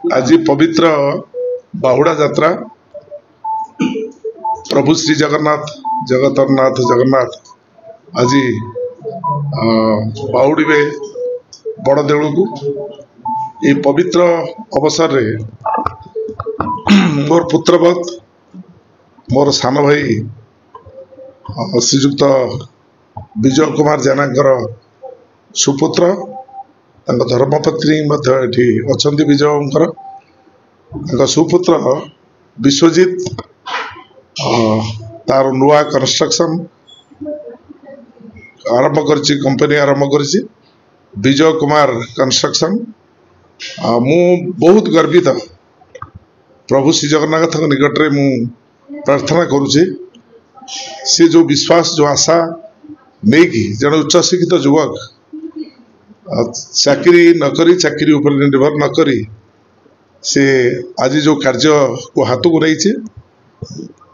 आज पवित्र बाहुड़ा यात्रा प्रभु श्री जगन्नाथ जगतरनाथ जगन्नाथ आज बाहुड़े बड़ देउल को ये पवित्र अवसर रे मोर पुत्रवत मोर सान भाई श्रीजुक्त विजय कुमार जेना सुपुत्र धर्मपत्नी अच्छा विजय सुपुत्र विश्वजीत तार नुआ कंस्ट्रक्शन आरंभ करछि कंपनी आरंभ करछि विजय कुमार कंस्ट्रक्शन मु बहुत गर्वित प्रभु श्री जगन्नाथ निकट रे मु प्रार्थना करुछि से जो विश्वास जो आशा नहीं कि जन उच्च शिक्षित युवक चाकरी नकरी चाकरी ऊपर निर्भर नकरी से आज जो कार्य को हाथ को नहीं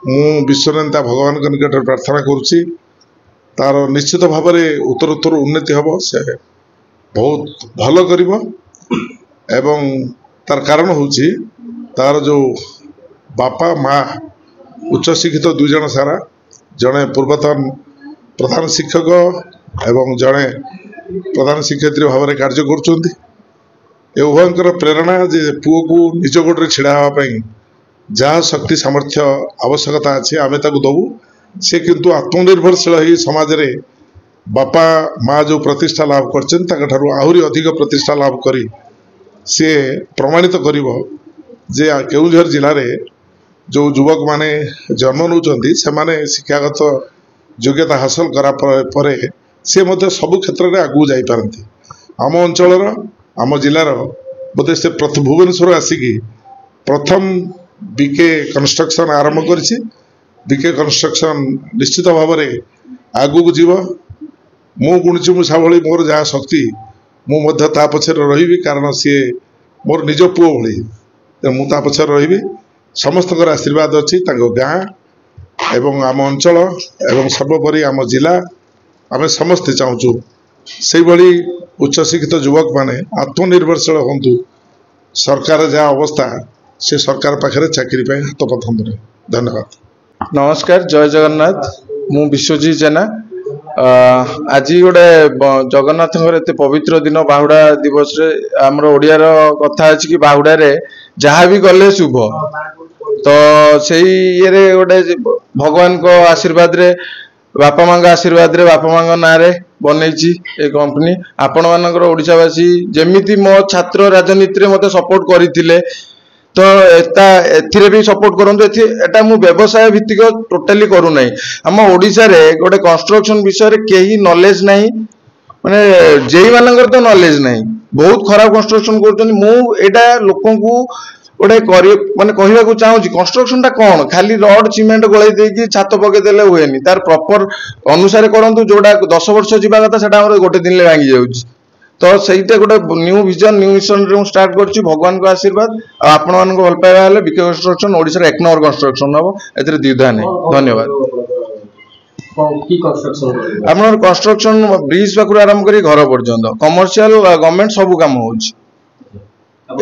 मु विश्वनेता भगवान के निकट प्रार्थना करुछि तार निश्चित भाव में उत्तरोत्तर उन्नति हम से बहुत भल करिवो एवं तार कारण होछि तार जो बापा माँ उच्च शिक्षित दुई जन सारा जड़े पूर्वतन प्रधान शिक्षक एवं जड़े प्रधान शिक्षयित्री भाव में कार्य कर उभयर प्रेरणा जे पुओ को निज गोड़े छिड़ा हाँपाई जहाँ शक्ति सामर्थ्य आवश्यकता अच्छे आम दबू से किंतु आत्मनिर्भरशील हो समाज रे बापा माँ जो प्रतिष्ठा लाभ कर आहरी अधिक प्रतिष्ठा लाभ करी सी प्रमाणित करिवो जे केउझर जिले में जो युवक माने जन्म नौकरी से माने शिक्षागत योग्यता हासिल करा परे से मध्य सबु क्षेत्र में आगू जाई पारंती आम अंचल आम जिलार बोधे से भुवनेश्वर आसिकी प्रथम बीके कंस्ट्रक्शन आरंभ करिछि बीके कंस्ट्रक्शन निश्चित भाव में आगू को जीव मु गुणुची मुसा भली मोर जहाँ शक्ति मु पछे रही कारण सी मोर निज पुओ भली मुझे पछे रही समस्त आशीर्वाद अच्छी गाँ एवं आम अंचल एवं सर्वोपरि आम जिला आम समस्ते चाहूँ से भली उच्च शिक्षित युवक माने आत्मनिर्भरशील हूँ सरकार जहाँ अवस्था से सरकार पाखे चाकरी हाथ पथंदे धन्यवाद। नमस्कार जय जगन्नाथ मु विश्वजीत जेना आज गोटे जगन्नाथ एत पवित्र दिन बाहुड़ा दिवस रे आमर ओडियार कथा अछि कि बाहुड़ा रे जहाँ भी गले शुभ तो से ये गोटे भगवान को आशीर्वाद रे बापा माँ आशीर्वाद रे बापा माँ ना रे बनई कंपनी आपण मानकर ओडिशावासी जेमिति मो छात्र राजनीति रे मते सपोर्ट करथिले तो एथिरे भी सपोर्ट करंतु एटा मु व्यवसाय भित्तिक टोटली करू नै हम ओडिसा रे गोटे कंस्ट्रक्शन विषय रे केही नॉलेज नाही माने जेई मानकर तो नॉलेज नाही बहुत खराब कंस्ट्रक्शन करछन मु एटा लोकन को गोटे माने कहवा को चाहूँ कंस्ट्रक्शन टा कौन खाली रड सीमेंट गलाई देकी छात पके देले हुएनी तार प्रॉपर अनुसार करंतु जोड़ा 10 वर्ष जीवा कथा सेटा हमर गोटे दिन ले भांगी जाउची तो सहीटा गोटे न्यू विजन न्यू मिशन रे स्टार्ट करछि भगवान को आशीर्वाद आपण मान को भल पाइबा हेले बीके कंस्ट्रक्शन ओडिसा रे एक नंबर कंस्ट्रक्शन हबो एतरे द्विधा नै धन्यवाद। की कंस्ट्रक्शन आपन कंस्ट्रक्शन ब्रिज पाकुर आरंभ करी घर पर्यंत कमर्शियल गवर्नमेंट सब काम होउछि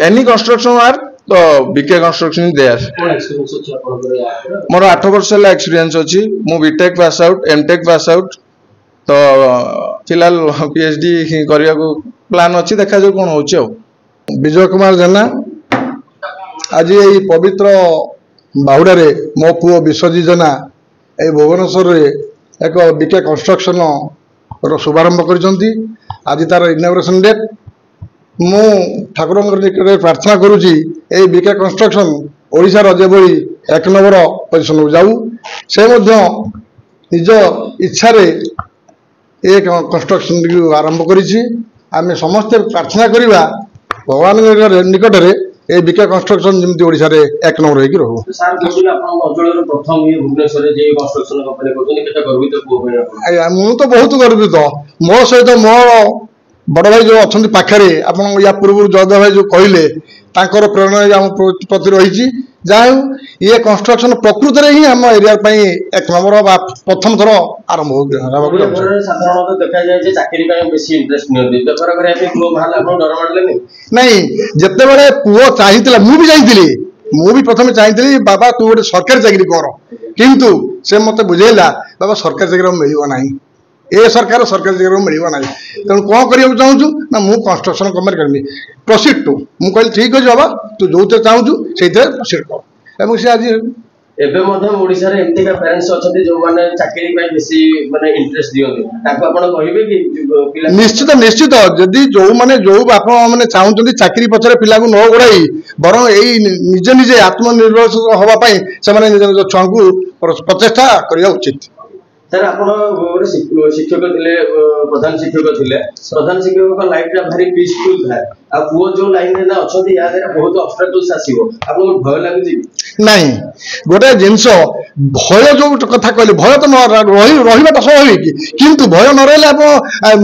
एनी कंस्ट्रक्शन आर तो बीके कंस्ट्रक्शन देयर मोर 8 वर्ष एक्सपीरियंस अछि मु BTech pass out MTech pass out तो फिलहाल पीएचडी करिया को प्लान अछि देखा जो कोन होछि। विजय कुमार जेना आज यही पवित्र बाहुड़ा रे मो पुओ विश्वजीत जेना ए भुवनेश्वर रे एक बीके कंस्ट्रक्शन रो शुभारंभ करछंती आज तार इनॉग्रेशन डेट मु ठाकुर निकट प्रार्थना करुँची ए बीके कंस्ट्रक्शन ओडिशा राज्य भली एक नंबर पोजिशन को जाऊ से निज इच्छा रे एक कंस्ट्रक्शन आरंभ करिछि आमे समस्ते प्रार्थना करिबा भगवान निकट रे ए बीके कंस्ट्रक्शन जमती ओडिशा रे एक नंबर होई रहू। सर कहले आपन अंचल रे प्रथम ये भुवनेश्वर रे जे कंस्ट्रक्शन कंपनी करछन केटा गर्वित को होय मु तो बहुत गर्वित मो सहित मो बड़ भाई जो अच्छा पाखे आप या पूर्व जयदेव भाई जो कहले प्रेरणा आम प्रति रही ଯାହା ହଉ ଇଏ କନଷ୍ଟ୍ରକ୍ସନ ପ୍ରକୃତରେ ହିଁ ଆମ ଏରିଆ ପାଇଁ 1 ନମ୍ବର ବା ପ୍ରଥମ ଥର ଆରମ୍ଭ ଓଡ଼ିଆ ଘରରେ ସାଧାରଣତଃ ଦେଖାଯାଏ ଯେ ଚାକିରି ପାଇଁ ବେଶୀ ଇଣ୍ଟରେଷ୍ଟ ନିଅନ୍ତି। ବେପାର କରିବା ପାଇଁ ପୁଅ ବାହାରିଲେ ଆପଣ ଡର ମାଡ଼ିଲେନି? ନାଇଁ, ଯେତେବେଳେ ପୁଅ ଚାହିଁଥିଲା ମୁଁ ବି ଚାହିଁଥିଲି, ମୁଁ ବି ପ୍ରଥମେ ଚାହିଁଥିଲି ବାବା ତୁ ଗୋଟେ ସରକାରୀ ଚାକିରି କର, କିନ୍ତୁ ସେ ମତେ ବୁଝେଇଲା ବାବା ସରକାରୀ ଚାକିରି ମିଳିବ ନାହିଁ, ଏ ସରକାର ସରକାରୀ ଚାକିରି ମିଳିବ ନାହିଁ, ତେଣୁ କ'ଣ କରିବାକୁ ଚାହୁଁଛୁ ନା ମୁଁ କନଷ୍ଟ୍ରକ୍ସନ କାମରେ କରିବି, ପ୍ରସିଡ୍ ଟୁ। ମୁଁ କହିଲି ଠିକ୍ ଅଛି ବାବା ତୁ ଯୋଉଥିରେ ଚାହୁଁଛୁ ସେଇଥିରେ ପ୍ରସିଡ୍ କର। ଏବଂ ସେ ଆଜି ଏବେ ମଧ୍ୟ ଓଡ଼ିଶାରେ ଏମିତିକା ପ୍ୟାରେଣ୍ଟସ୍ ଅଛନ୍ତି ଯୋଉମାନେ ଚାକିରି ପାଇଁ ବେଶୀ ମାନେ ଇଣ୍ଟରେଷ୍ଟ ଦିଅନ୍ତି, ତାଙ୍କୁ ଆପଣ କହିବେ କି ପିଲା? ନିଶ୍ଚିତ ନିଶ୍ଚିତ, ଯଦି ଯୋଉ ବାପା ମାନେ ଚାହୁଁଛନ୍ତି ଚାକିରି ପଛରେ ପିଲାକୁ ନ ଗୋଡ଼ାଇ ବରଂ ଏଇ ନିଜେ ନିଜେ ଆତ୍ମନିର୍ଭରଶୀଳ ହବା ପାଇଁ ସେମାନେ ନିଜ ନିଜ ଛୁଆଙ୍କୁ ପ୍ରଚେଷ୍ଟା କରିବା ଉଚିତ। ସାର୍ ଆପଣ ଗୋଟେ ଶିକ୍ଷକ ଥିଲେ, ପ୍ରଧାନ ଶିକ୍ଷକ ଥିଲେ, ପ୍ରଧାନ ଶିକ୍ଷକଙ୍କ ଲାଇଫଟା ଭାରି ପିସଫୁଲ ଥାଏ, ଆଉ ପୁଅ ଯୋଉ ଲାଇନରେ ନା ଅଛନ୍ତି ୟା ଦ୍ୱାରା ବହୁତ ଅବଷ୍ଟ୍ରାକଲ୍ସ ଆସିବ, ଆପଣଙ୍କୁ ଭୟ ଲାଗୁଛି? ନାଇଁ, ଗୋଟେ ଜିନିଷ ଭୟ ଯୋଉ କଥା କହିଲେ, ଭୟ ତ ରହିବାଟା ସ୍ୱାଭାବିକ, କିନ୍ତୁ ଭୟ ନ ରହିଲେ ଆପଣ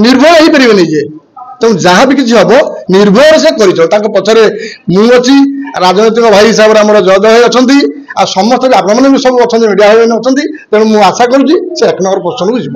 ନିର୍ଭୟ ହେଇପାରିବେନି ଯେ, ତେଣୁ ଯାହା ବି କିଛି ହବ ନିର୍ଭୟ ସେ କରିଛ। ତାଙ୍କ ପଛରେ ମୁଁ ଅଛି, ରାଜନୈତିକ ଭାଇ ହିସାବରେ ଆମର ଜୟଦେବ ଭାଇ ଅଛନ୍ତି, ଆଉ ସମସ୍ତେ ଆପଣମାନେ ବି ସବୁ ଅଛନ୍ତି, ମିଡ଼ିଆ ଭାଇ ଅଛନ୍ତି, ତେଣୁ ମୁଁ ଆଶା କରୁଛି ସେ 1 ନମ୍ବର ପୋଜିସନକୁ ଯିବ।